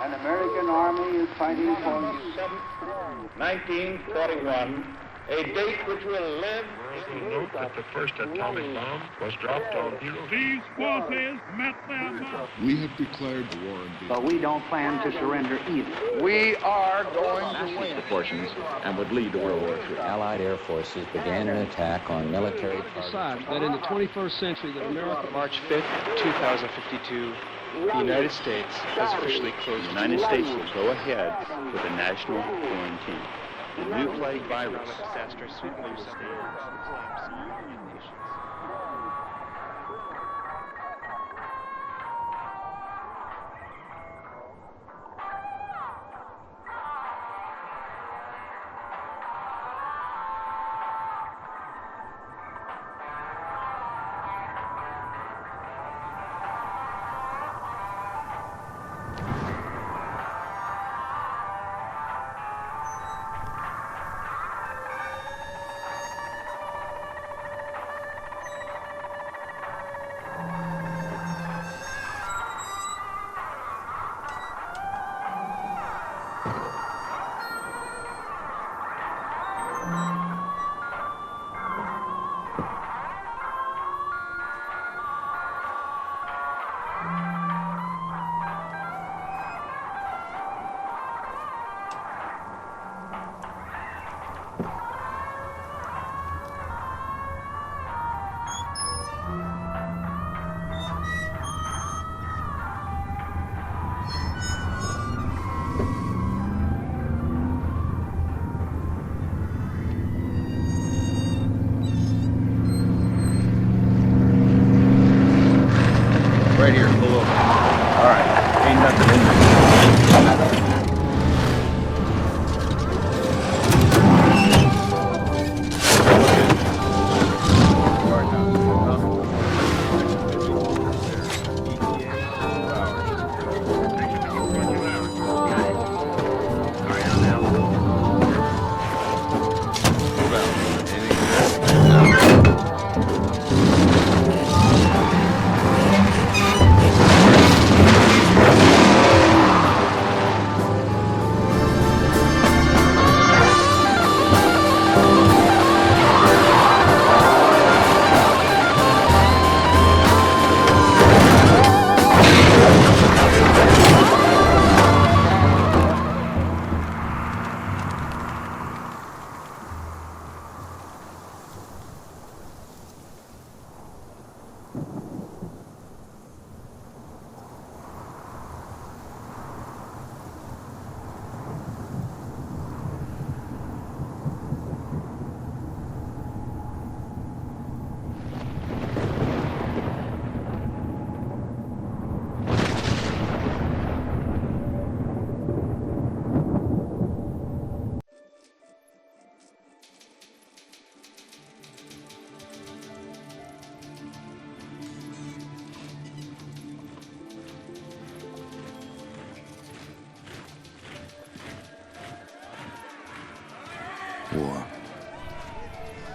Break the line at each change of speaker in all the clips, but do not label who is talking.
An American army is fighting for you.
1941, a date which will live.
Note that the first atomic bomb was dropped on Hiroshima.
These forces met their match.
We have declared the war on Vietnam.
But we don't plan to surrender either.
We are going to win.
Proportions and would lead to World War III.
Allied air forces began an attack on military
Decide that in the 21st century that America...
March 5th, 2052, the United States has officially closed.
The United States will go ahead with a national quarantine. The new plague virus.
Disaster sweeping the
Right here, pull over. All right, ain't nothing in there.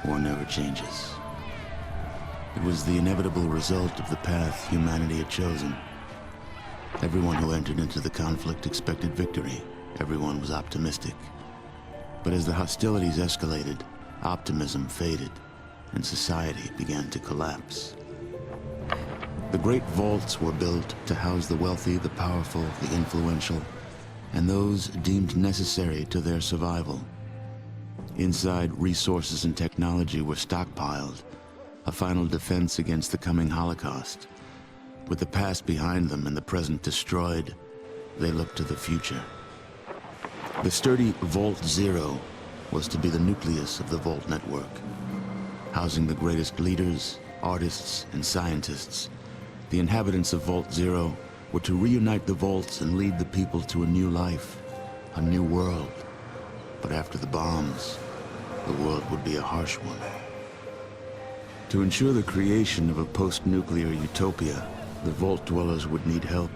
War never changes. It was the inevitable result of the path humanity had chosen. Everyone who entered into the conflict expected victory. Everyone was optimistic. But as the hostilities escalated, optimism faded, and society began to collapse. The great vaults were built to house the wealthy, the powerful, the influential, and those deemed necessary to their survival. Inside, resources and technology were stockpiled, a final defense against the coming Holocaust. With the past behind them and the present destroyed, they looked to the future. The sturdy Vault Zero was to be the nucleus of the Vault network, housing the greatest leaders, artists, and scientists. The inhabitants of Vault Zero were to reunite the vaults and lead the people to a new life, a new world. But after the bombs, the world would be a harsh one. To ensure the creation of a post-nuclear utopia, the Vault dwellers would need help.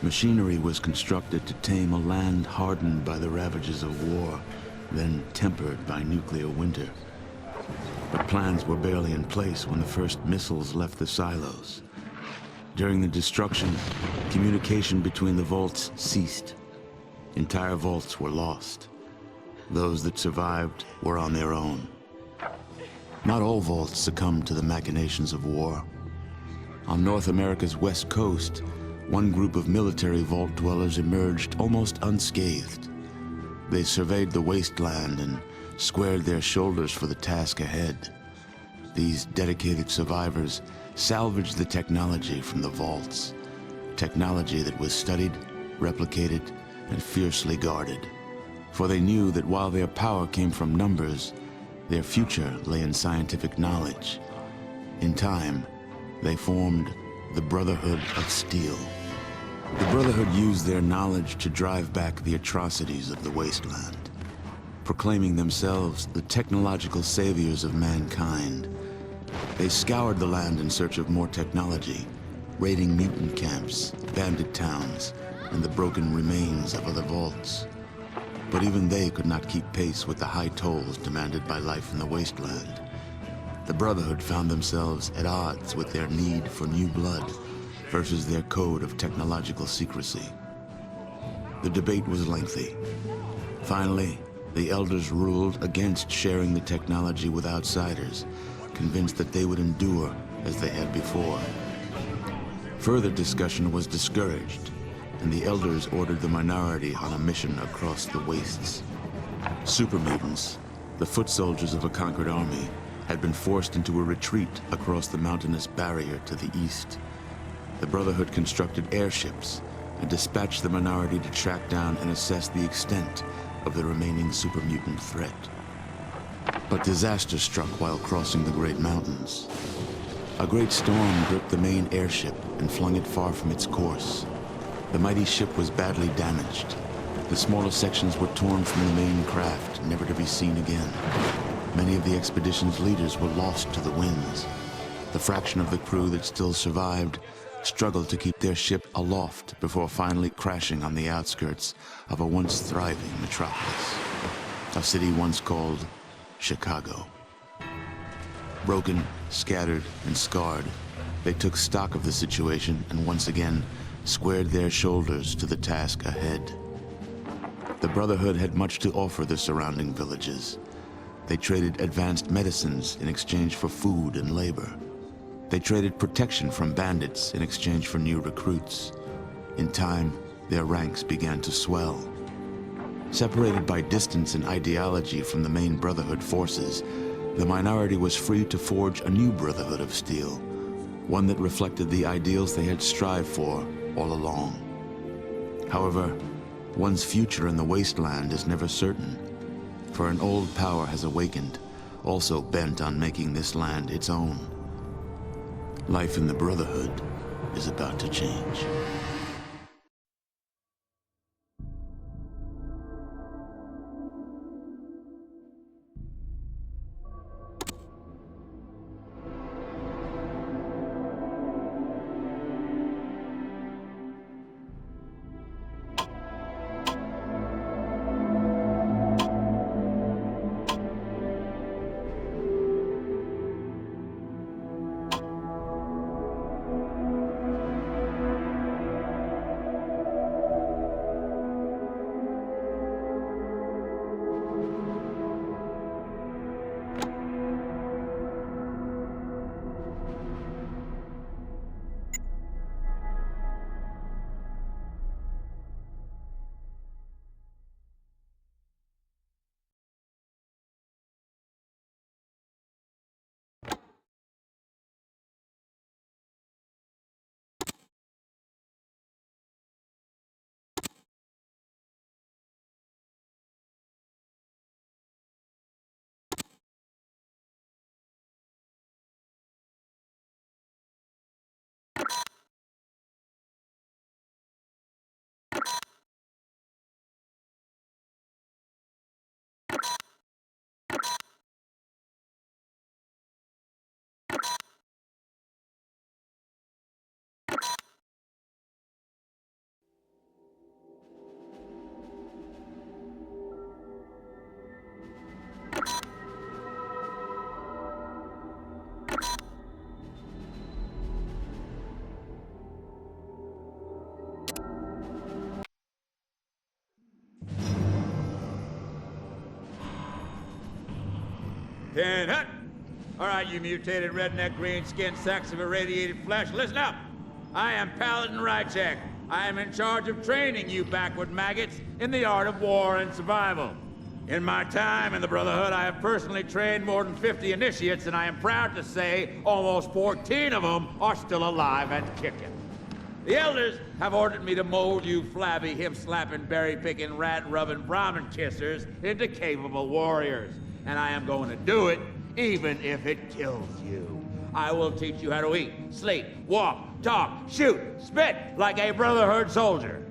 Machinery was constructed to tame a land hardened by the ravages of war, then tempered by nuclear winter. But plans were barely in place when the first missiles left the silos. During the destruction, communication between the vaults ceased. Entire vaults were lost. Those that survived were on their own. Not all vaults succumbed to the machinations of war. On North America's west coast, one group of military vault dwellers emerged almost unscathed. They surveyed the wasteland and squared their shoulders for the task ahead. These dedicated survivors salvaged the technology from the vaults, technology that was studied, replicated, and fiercely guarded. For they knew that while their power came from numbers, their future lay in scientific knowledge. In time, they formed the Brotherhood of Steel. The Brotherhood used their knowledge to drive back the atrocities of the wasteland, proclaiming themselves the technological saviors of mankind. They scoured the land in search of more technology, raiding mutant camps, bandit towns, and the broken remains of other vaults. But even they could not keep pace with the high tolls demanded by life in the wasteland. The Brotherhood found themselves at odds with their need for new blood versus their code of technological secrecy. The debate was lengthy. Finally, the elders ruled against sharing the technology with outsiders, convinced that they would endure as they had before. Further discussion was discouraged, and the elders ordered the minority on a mission across the wastes. Super mutants, the foot soldiers of a conquered army, had been forced into a retreat across the mountainous barrier to the east. The Brotherhood constructed airships and dispatched the minority to track down and assess the extent of the remaining super mutant threat. But disaster struck while crossing the Great Mountains. A great storm gripped the main airship and flung it far from its course. The mighty ship was badly damaged. The smaller sections were torn from the main craft, never to be seen again. Many of the expedition's leaders were lost to the winds. The fraction of the crew that still survived struggled to keep their ship aloft before finally crashing on the outskirts of a once thriving metropolis, a city once called Chicago. Broken, scattered, and scarred, they took stock of the situation and once again squared their shoulders to the task ahead. The Brotherhood had much to offer the surrounding villages. They traded advanced medicines in exchange for food and labor. They traded protection from bandits in exchange for new recruits. In time, their ranks began to swell. Separated by distance and ideology from the main Brotherhood forces, the minority was free to forge a new Brotherhood of Steel, one that reflected the ideals they had strived for all along. However, one's future in the wasteland is never certain, for an old power has awakened, also bent on making this land its own. Life in the Brotherhood is about to change.
10 hut. All right, you mutated redneck green-skinned sacks of irradiated flesh, listen up. I am Paladin Rychek. I am in charge of training you backward maggots in the art of war and survival. In my time in the Brotherhood, I have personally trained more than 50 initiates, and I am proud to say almost 14 of them are still alive and kicking. The elders have ordered me to mold you flabby, hip-slapping, berry-picking, rat-rubbing Brahmin kissers into capable warriors. And I am going to do it, even if it kills you. I will teach you how to eat, sleep, walk, talk, shoot, spit like a Brotherhood soldier.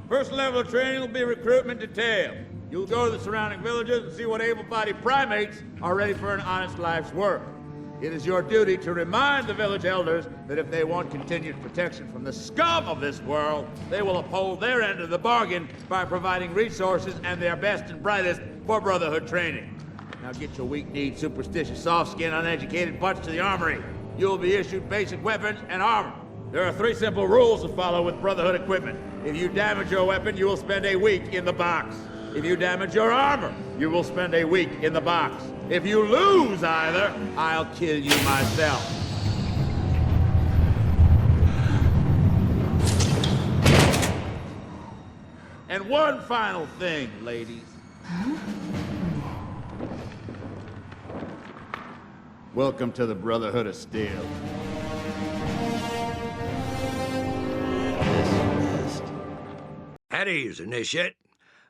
First level of training will be recruitment detail. You'll go to the surrounding villages and see what able-bodied primates are ready for an honest life's work. It is your duty to remind the village elders that if they want continued protection from the scum of this world, they will uphold their end of the bargain by providing resources and their best and brightest for Brotherhood training. Now get your weak-kneed, superstitious, soft-skinned, uneducated butts to the armory. You'll be issued basic weapons and armor. There are 3 simple rules to follow with Brotherhood equipment. If you damage your weapon, you will spend a week in the box. If you damage your armor, you will spend a week in the box. If you lose either, I'll kill you myself. And one final thing, ladies. Welcome to the Brotherhood of Steel.
At ease, Initiate.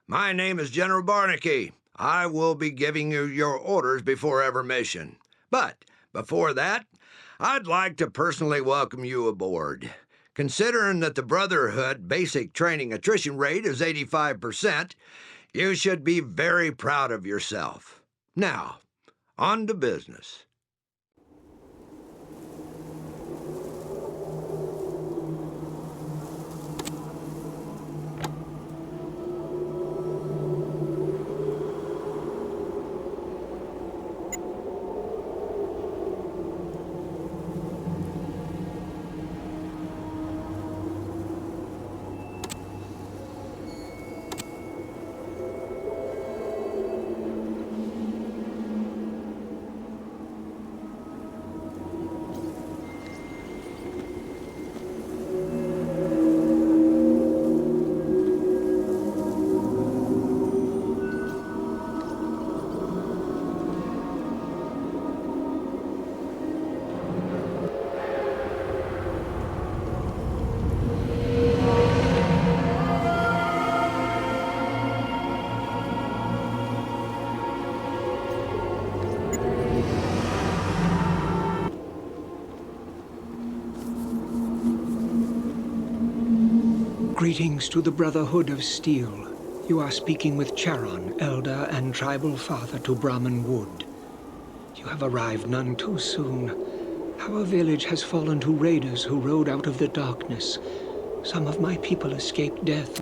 My name is General Barnaky. I will be giving you your orders before every mission. But before that, I'd like to personally welcome you aboard. Considering that the Brotherhood basic training attrition rate is 85%, you should be very proud of yourself. Now, on to business.
Greetings to the Brotherhood of Steel. You are speaking with Charon, elder and tribal father to Brahmin Wood. You have arrived none too soon. Our village has fallen to raiders who rode out of the darkness. Some of my people escaped death.